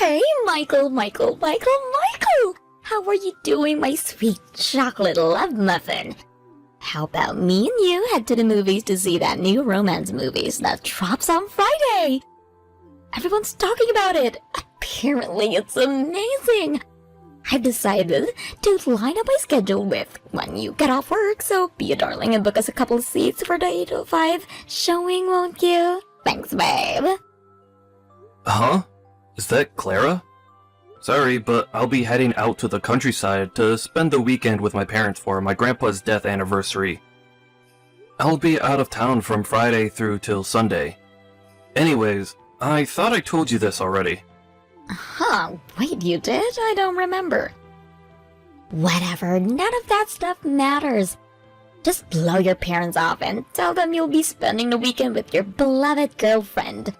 Hey, Michael! How are you doing, my sweet chocolate love muffin? How about me and you head to the movies to see that new romance movie that drops on Friday? Everyone's talking about it. Apparently, it's amazing. I've decided to line up my schedule with when you get off work, so be a darling and book us a couple of seats for the 8:05 showing, won't you? Thanks, babe. Huh? Is that Clara? Sorry, but I'll be heading out to the countryside to spend the weekend with my parents for my grandpa's death anniversary. I'll be out of town from Friday through till Sunday. Anyways, I thought I told you this already. Huh, wait, you did? I don't remember. Whatever, none of that stuff matters. Just blow your parents off and tell them you'll be spending the weekend with your beloved girlfriend.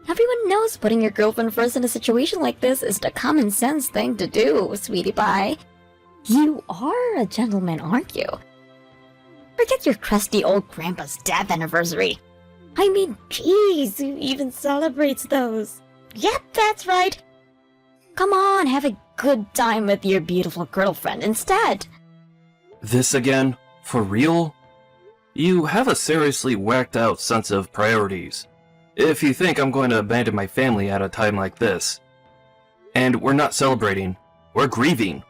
Everyone knows putting your girlfriend first in a situation like this is the common sense thing to do, sweetie pie. You are a gentleman, aren't you? Forget your crusty old grandpa's death anniversary. I mean, geez, who even celebrates those? Yep, that's right. Come on, have a good time with your beautiful girlfriend instead. This again? For real? You have a seriously whacked out sense of priorities. If you think I'm going to abandon my family at a time like this. And we're not celebrating, we're grieving.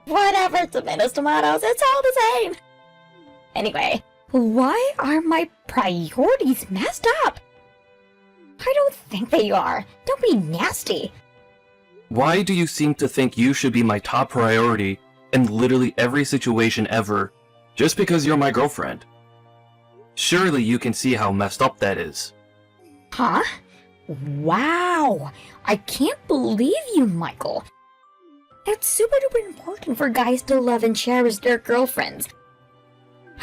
Whatever, tomatoes, it's all the same. Anyway, why are my priorities messed up? I don't think they are. Don't be nasty. Why do you seem to think you should be my top priority in literally every situation ever, just because you're my girlfriend? Surely you can see how messed up that is. Huh? Wow! I can't believe you, Michael. It's super duper important for guys to love and cherish their girlfriends.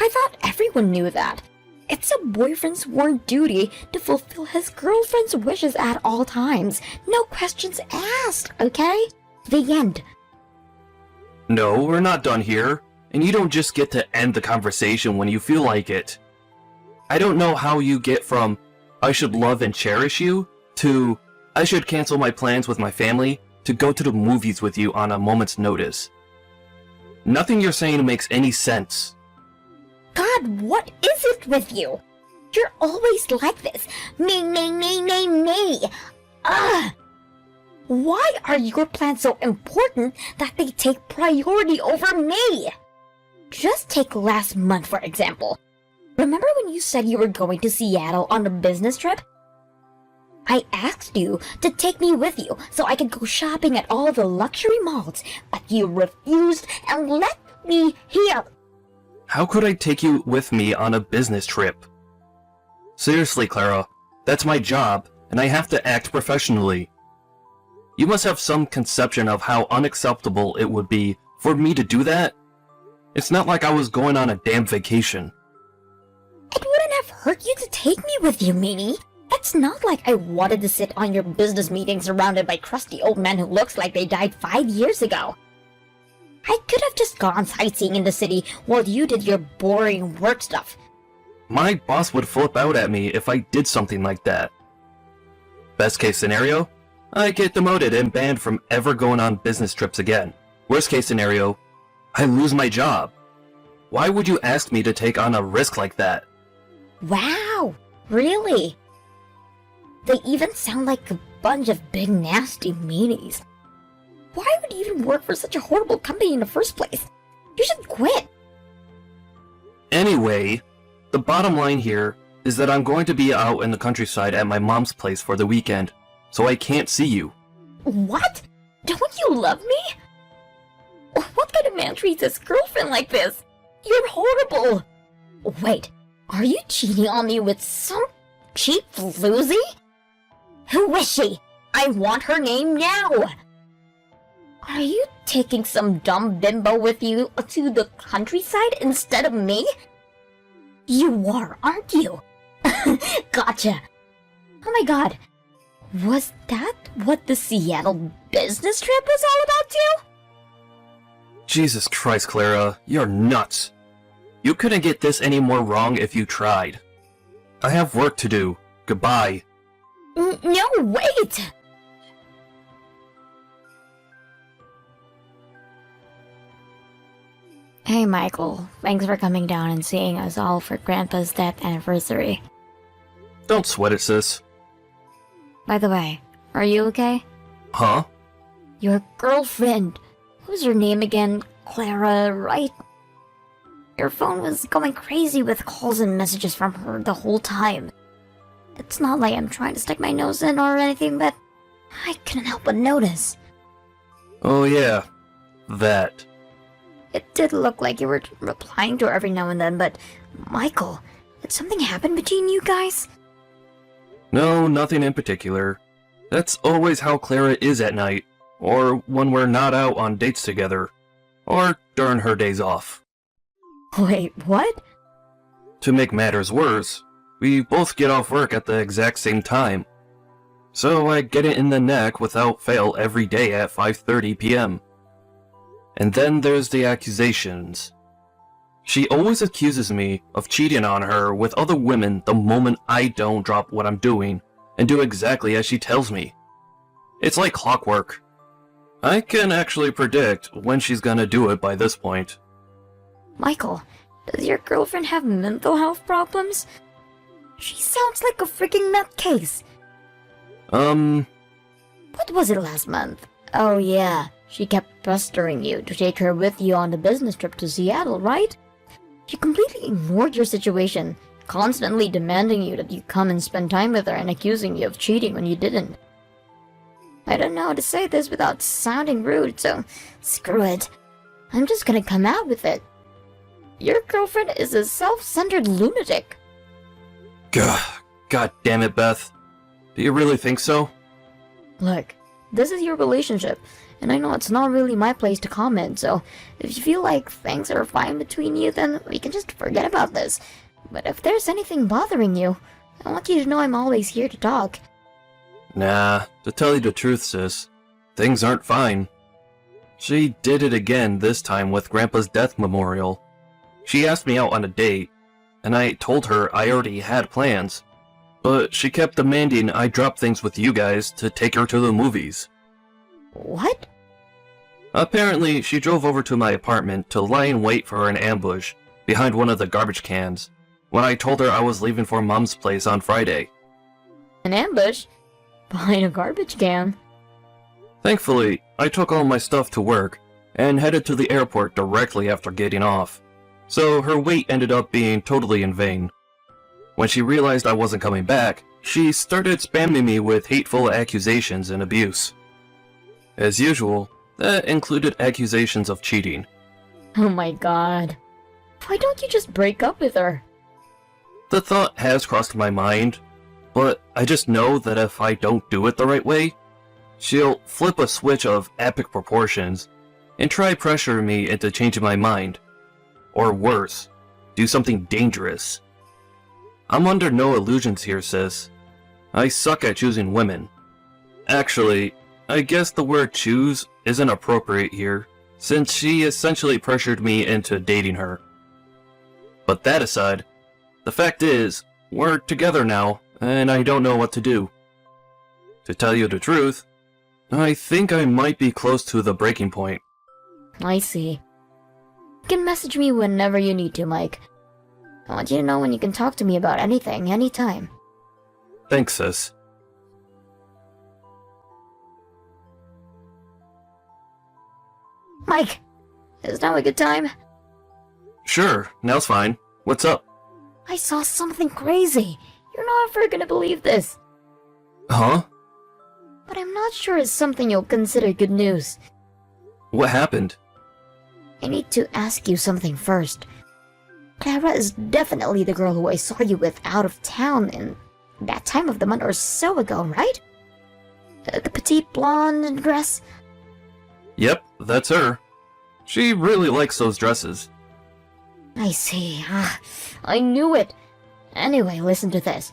I thought everyone knew that. It's a boyfriend's sworn duty to fulfill his girlfriend's wishes at all times. No questions asked, okay? The end. No, we're not done here. And you don't just get to end the conversation when you feel like it. I don't know how you get from I should love and cherish you to I should cancel my plans with my family to go to the movies with you on a moment's notice. Nothing you're saying makes any sense. God, what is it with you? You're always like this. Me. Ugh! Why are your plans so important that they take priority over me? Just take last month, for example. Remember when you said you were going to Seattle on a business trip? I asked you to take me with you so I could go shopping at all the luxury malls, but you refused and left me here. How could I take you with me on a business trip? Seriously, Clara, that's my job, and I have to act professionally. You must have some conception of how unacceptable it would be for me to do that. It's not like I was going on a damn vacation. It wouldn't have hurt you to take me with you, Minnie. It's not like I wanted to sit on your business meeting surrounded by crusty old men who looks like they died 5 years ago. I could have just gone sightseeing in the city while you did your boring work stuff. My boss would flip out at me if I did something like that. Best case scenario, I get demoted and banned from ever going on business trips again. Worst case scenario, I lose my job. Why would you ask me to take on a risk like that? Wow, really? They even sound like a bunch of big nasty meanies. Why would you even work for such a horrible company in the first place? You should quit. Anyway, the bottom line here is that I'm going to be out in the countryside at my mom's place for the weekend, so I can't see you. What? Don't you love me? What kind of man treats his girlfriend like this? You're horrible. Wait, are you cheating on me with some cheap floozy? Who is she? I want her name now. Are you taking some dumb bimbo with you to the countryside instead of me? You are, aren't you? Gotcha. Oh my god. Was that what the Seattle business trip was all about too? Jesus Christ, Clara, you're nuts. You couldn't get this any more wrong if you tried. I have work to do. Goodbye. No, wait! Hey, Michael. Thanks for coming down and seeing us all for Grandpa's death anniversary. Don't sweat it, sis. By the way, are you okay? Huh? Your girlfriend. Who's her name again? Clara, right? Your phone was going crazy with calls and messages from her the whole time. It's not like I'm trying to stick my nose in or anything, but I couldn't help but notice. Oh yeah, that. It did look like you were replying to her every now and then, but Michael, did something happen between you guys? No, nothing in particular. That's always how Clara is at night, or when we're not out on dates together, or during her days off. Wait, what? To make matters worse, we both get off work at the exact same time. So I get it in the neck without fail every day at 5:30 p.m. And then there's the accusations. She always accuses me of cheating on her with other women the moment I don't drop what I'm doing and do exactly as she tells me. It's like clockwork. I can actually predict when she's gonna do it by this point. Michael, does your girlfriend have mental health problems? She sounds like a freaking nutcase. What was it last month? Oh yeah, she kept pestering you to take her with you on the business trip to Seattle, right? She completely ignored your situation, constantly demanding you that you come and spend time with her and accusing you of cheating when you didn't. I don't know how to say this without sounding rude, so screw it. I'm just gonna come out with it. Your girlfriend is a self-centered lunatic. God damn it, Beth. Do you really think so? Look, this is your relationship, and I know it's not really my place to comment, so if you feel like things are fine between you, then we can just forget about this. But if there's anything bothering you, I want you to know I'm always here to talk. Nah, to tell you the truth, sis, things aren't fine. She did it again, this time with Grandpa's death memorial. She asked me out on a date, and I told her I already had plans. But she kept demanding I drop things with you guys to take her to the movies. What? Apparently, she drove over to my apartment to lie in wait for an ambush behind one of the garbage cans when I told her I was leaving for Mom's place on Friday. An ambush? Behind a garbage can? Thankfully, I took all my stuff to work and headed to the airport directly after getting off, so her wait ended up being totally in vain. When she realized I wasn't coming back, she started spamming me with hateful accusations and abuse. As usual, that included accusations of cheating. Oh my god. Why don't you just break up with her? The thought has crossed my mind, but I just know that if I don't do it the right way, she'll flip a switch of epic proportions and try pressuring me into changing my mind. Or worse, do something dangerous. I'm under no illusions here, sis. I suck at choosing women. Actually, I guess the word choose isn't appropriate here, since she essentially pressured me into dating her. But that aside, the fact is, we're together now, and I don't know what to do. To tell you the truth, I think I might be close to the breaking point. I see. You can message me whenever you need to, Mike. I want you to know when you can talk to me about anything, anytime. Thanks, sis. Mike, is now a good time? Sure, now's fine. What's up? I saw something crazy. You're not ever gonna believe this. Huh? But I'm not sure it's something you'll consider good news. What happened? I need to ask you something first. Clara is definitely the girl who I saw you with out of town in that time of the month or so ago, right? The petite blonde dress? Yep, that's her. She really likes those dresses. I see. I knew it. Anyway, listen to this.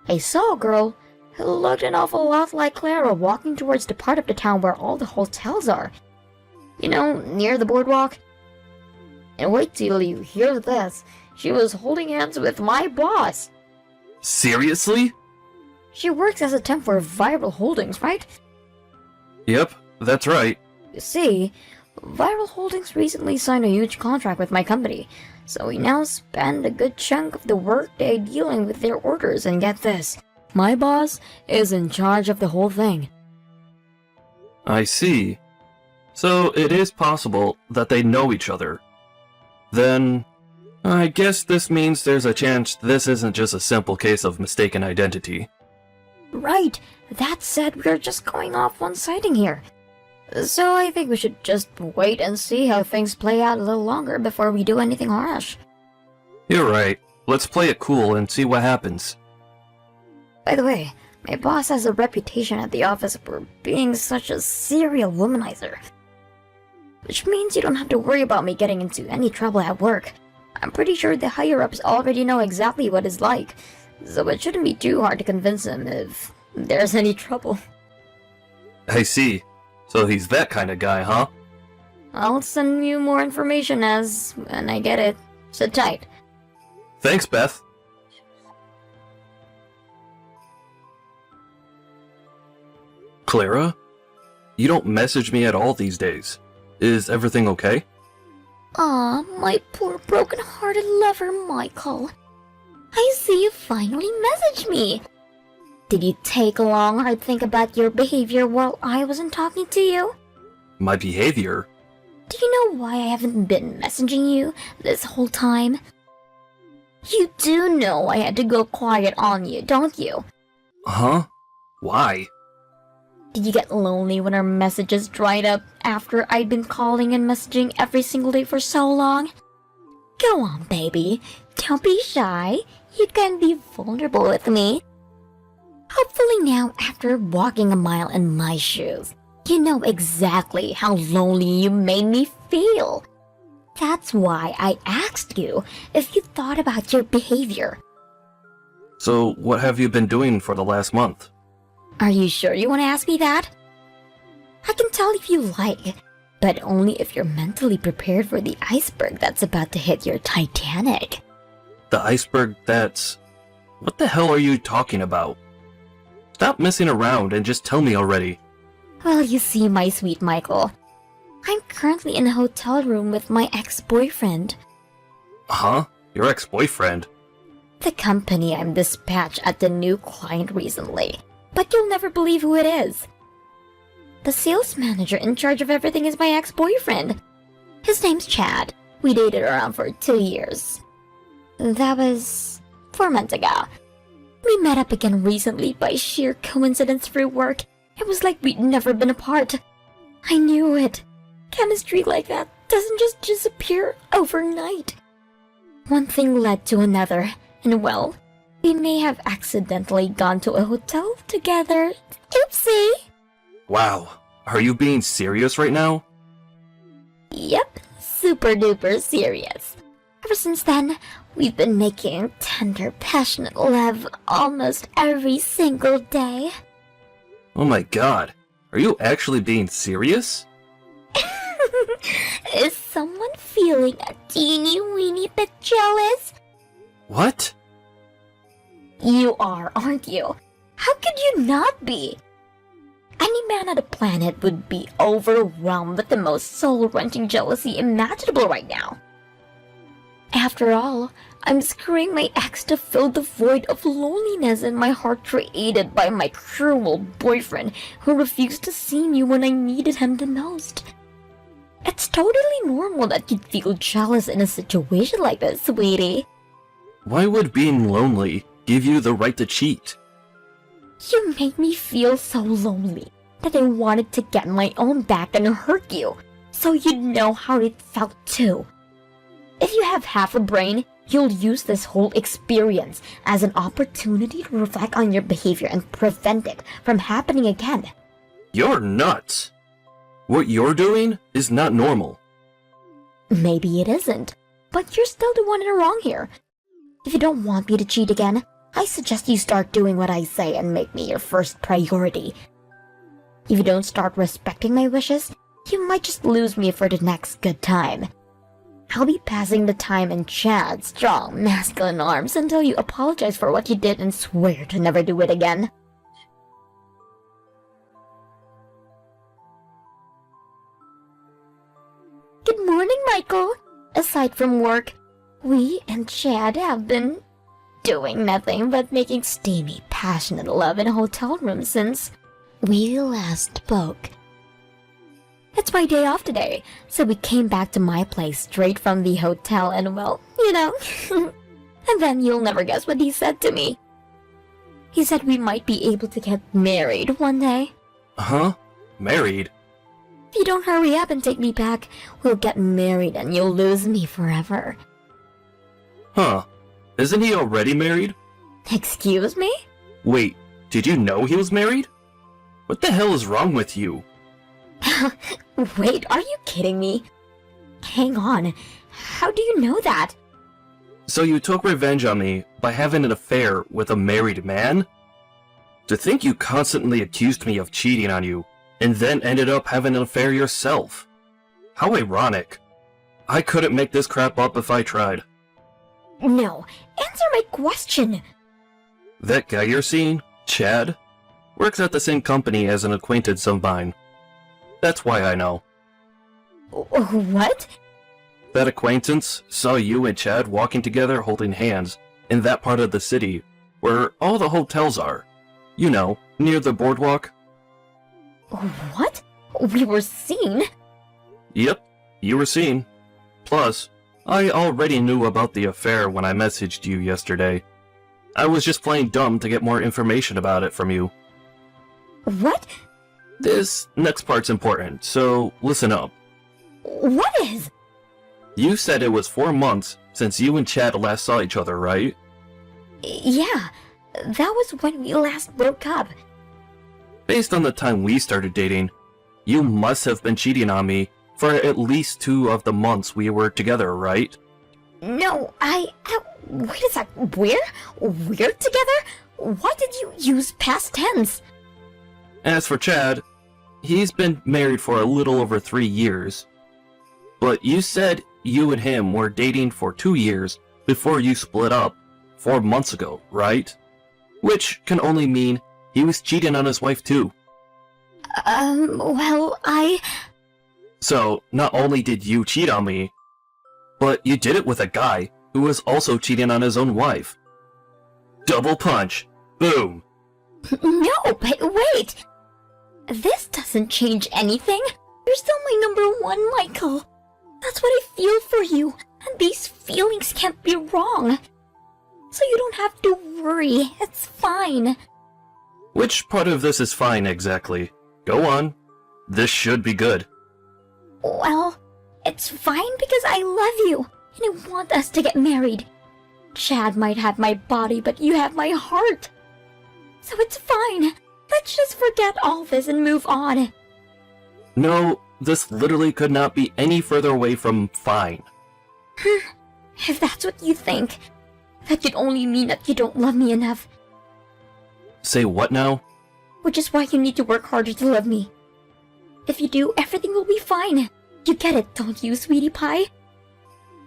I saw a girl who looked an awful lot like Clara walking towards the part of the town where all the hotels are. You know, near the boardwalk? And wait till you hear this. She was holding hands with my boss. Seriously? She works as a temp for Viral Holdings, right? Yep, that's right. You see, Viral Holdings recently signed a huge contract with my company, so we now spend a good chunk of the workday dealing with their orders, and get this, my boss is in charge of the whole thing. I see. So it is possible that they know each other. Then, I guess this means there's a chance this isn't just a simple case of mistaken identity. Right, that said, we're just going off one sighting here. So I think we should just wait and see how things play out a little longer before we do anything harsh. You're right. Let's play it cool and see what happens. By the way, my boss has a reputation at the office for being such a serial womanizer. Which means you don't have to worry about me getting into any trouble at work. I'm pretty sure the higher-ups already know exactly what it's like, so it shouldn't be too hard to convince him if there's any trouble. I see. So he's that kind of guy, huh? I'll send you more information when I get it. Sit tight. Thanks, Beth. Clara? You don't message me at all these days. Is everything okay? Aw, my poor broken-hearted lover, Michael. I see you finally messaged me. Did you take a long hard think about your behavior while I wasn't talking to you? My behavior? Do you know why I haven't been messaging you this whole time? You do know I had to go quiet on you, don't you? Huh? Why? Did you get lonely when our messages dried up after I'd been calling and messaging every single day for so long? Go on, baby. Don't be shy. You can be vulnerable with me. Hopefully now, after walking a mile in my shoes, you know exactly how lonely you made me feel. That's why I asked you if you thought about your behavior. So, what have you been doing for the last month? Are you sure you want to ask me that? I can tell if you like, but only if you're mentally prepared for the iceberg that's about to hit your Titanic. The iceberg that's... What the hell are you talking about? Stop messing around and just tell me already. Well, you see, my sweet Michael, I'm currently in a hotel room with my ex-boyfriend. Huh? Your ex-boyfriend? The company I'm dispatched at the new client recently, but you'll never believe who it is. The sales manager in charge of everything is my ex-boyfriend. His name's Chad. We dated around for 2 years. That was 4 months ago. We met up again recently by sheer coincidence through work. It was like we'd never been apart. I knew it. Chemistry like that doesn't just disappear overnight. One thing led to another, and well, we may have accidentally gone to a hotel together. Oopsie! Wow, are you being serious right now? Yep, super duper serious. Ever since then, we've been making tender, passionate love almost every single day. Oh my god, are you actually being serious? Is someone feeling a teeny weeny bit jealous? What? You are, aren't you? How could you not be? Any man on the planet would be overwhelmed with the most soul-wrenching jealousy imaginable right now. After all, I'm screwing my ex to fill the void of loneliness in my heart created by my cruel boyfriend who refused to see me when I needed him the most. It's totally normal that you'd feel jealous in a situation like this, sweetie. Why would being lonely give you the right to cheat? You made me feel so lonely that I wanted to get my own back and hurt you, so you'd know how it felt too. If you have half a brain, you'll use this whole experience as an opportunity to reflect on your behavior and prevent it from happening again. You're nuts! What you're doing is not normal. Maybe it isn't, but you're still the one in the wrong here. If you don't want me to cheat again, I suggest you start doing what I say and make me your first priority. If you don't start respecting my wishes, you might just lose me for the next good time. I'll be passing the time in Chad's strong, masculine arms until you apologize for what you did and swear to never do it again. Michael. Aside from work, we and Chad have been doing nothing but making steamy, passionate love in a hotel room since we last spoke. It's my day off today, so we came back to my place straight from the hotel and well, you know. And then you'll never guess what he said to me. He said we might be able to get married one day. Huh? Married? If you don't hurry up and take me back, we'll get married and you'll lose me forever. Huh. Isn't he already married? Excuse me? Wait, did you know he was married? What the hell is wrong with you? Wait, are you kidding me? Hang on. How do you know that? So you took revenge on me by having an affair with a married man? To think you constantly accused me of cheating on you, and then ended up having an affair yourself. How ironic. I couldn't make this crap up if I tried. No, answer my question. That guy you're seeing, Chad, works at the same company as an acquaintance of mine. That's why I know. What? That acquaintance saw you and Chad walking together holding hands in that part of the city where all the hotels are. You know, near the boardwalk. What? We were seen? Yep, you were seen. Plus, I already knew about the affair when I messaged you yesterday. I was just playing dumb to get more information about it from you. What? This next part's important, so listen up. What is? You said it was 4 months since you and Chad last saw each other, right? Yeah, that was when we last broke up. Based on the time we started dating, you must have been cheating on me for at least 2 of the months we were together, right? No, wait a sec, where? We're together? Why did you use past tense? As for Chad, he's been married for a little over 3 years. But you said you and him were dating for 2 years before you split up 4 months ago, right? Which can only mean he was cheating on his wife too. Well, So, not only did you cheat on me, but you did it with a guy who was also cheating on his own wife. Double punch. Boom. No, but wait! This doesn't change anything. You're still my number one, Michael. That's what I feel for you, and these feelings can't be wrong. So you don't have to worry, it's fine. Which part of this is fine exactly? Go on. This should be good. Well, it's fine because I love you, and I want us to get married. Chad might have my body, but you have my heart. So it's fine. Let's just forget all this and move on. No, this literally could not be any further away from fine. If that's what you think, that could only mean that you don't love me enough. Say what now? Which is why you need to work harder to love me. If you do, everything will be fine. You get it, don't you, sweetie pie?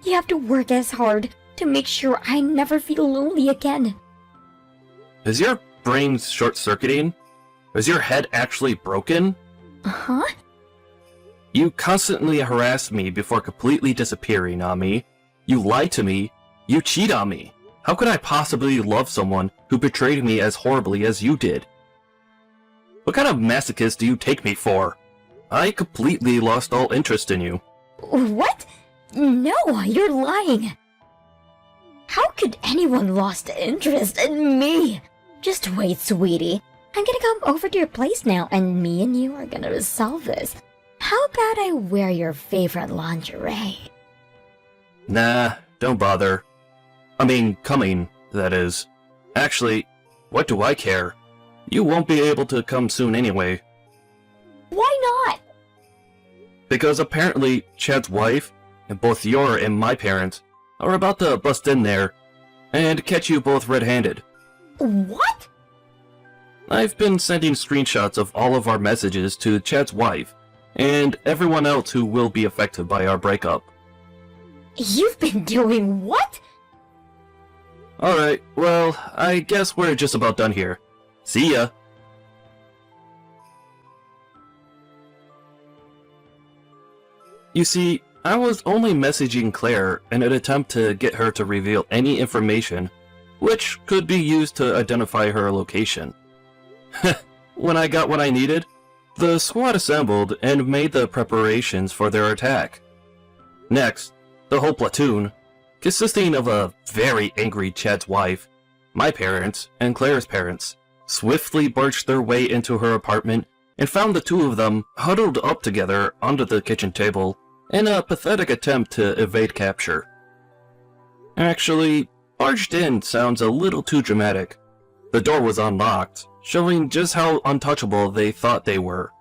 You have to work as hard to make sure I never feel lonely again. Is your brain short-circuiting? Is your head actually broken? Huh? You constantly harass me before completely disappearing on me. You lie to me. You cheat on me. How could I possibly love someone who betrayed me as horribly as you did? What kind of masochist do you take me for? I completely lost all interest in you. What? No, you're lying. How could anyone lost interest in me? Just wait, sweetie. I'm gonna come over to your place now, and me and you are gonna resolve this. How about I wear your favorite lingerie? Nah, don't bother. I mean, coming, that is. Actually, what do I care? You won't be able to come soon anyway. Why not? Because apparently Chad's wife, and both your and my parents, are about to bust in there and catch you both red-handed. What? I've been sending screenshots of all of our messages to Chad's wife, and everyone else who will be affected by our breakup. You've been doing what? Alright, well, I guess we're just about done here. See ya! You see, I was only messaging Claire in an attempt to get her to reveal any information which could be used to identify her location. When I got what I needed, the squad assembled and made the preparations for their attack. Next, the whole platoon, consisting of a very angry Chad's wife, my parents, and Claire's parents, swiftly barged their way into her apartment and found the two of them huddled up together under the kitchen table in a pathetic attempt to evade capture. Actually, barged in sounds a little too dramatic. The door was unlocked, showing just how untouchable they thought they were.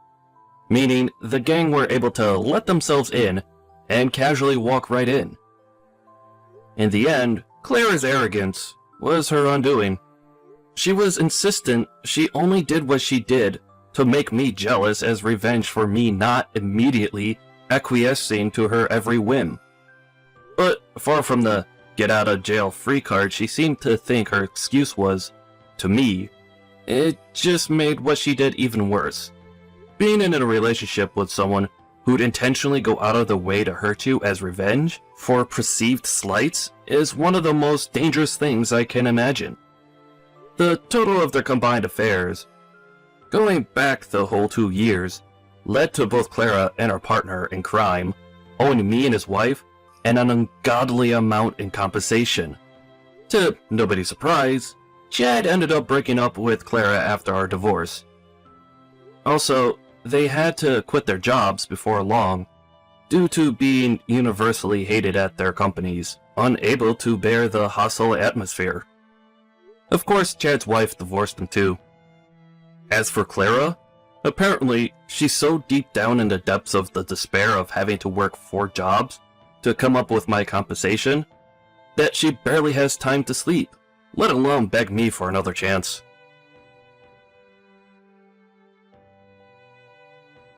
Meaning, the gang were able to let themselves in and casually walk right in. In the end, Claire's arrogance was her undoing. She was insistent she only did what she did to make me jealous as revenge for me not immediately acquiescing to her every whim. But far from the get-out-of-jail-free card she seemed to think her excuse was, to me, it just made what she did even worse. Being in a relationship with someone who'd intentionally go out of the way to hurt you as revenge for perceived slights is one of the most dangerous things I can imagine. The total of their combined affairs, going back the whole 2 years, led to both Clara and her partner in crime owing me and his wife an ungodly amount in compensation. To nobody's surprise, Chad ended up breaking up with Clara after our divorce. Also, they had to quit their jobs before long, due to being universally hated at their companies, unable to bear the hostile atmosphere. Of course, Chad's wife divorced them too. As for Clara, apparently she's so deep down in the depths of the despair of having to work 4 jobs to come up with my compensation, that she barely has time to sleep, let alone beg me for another chance.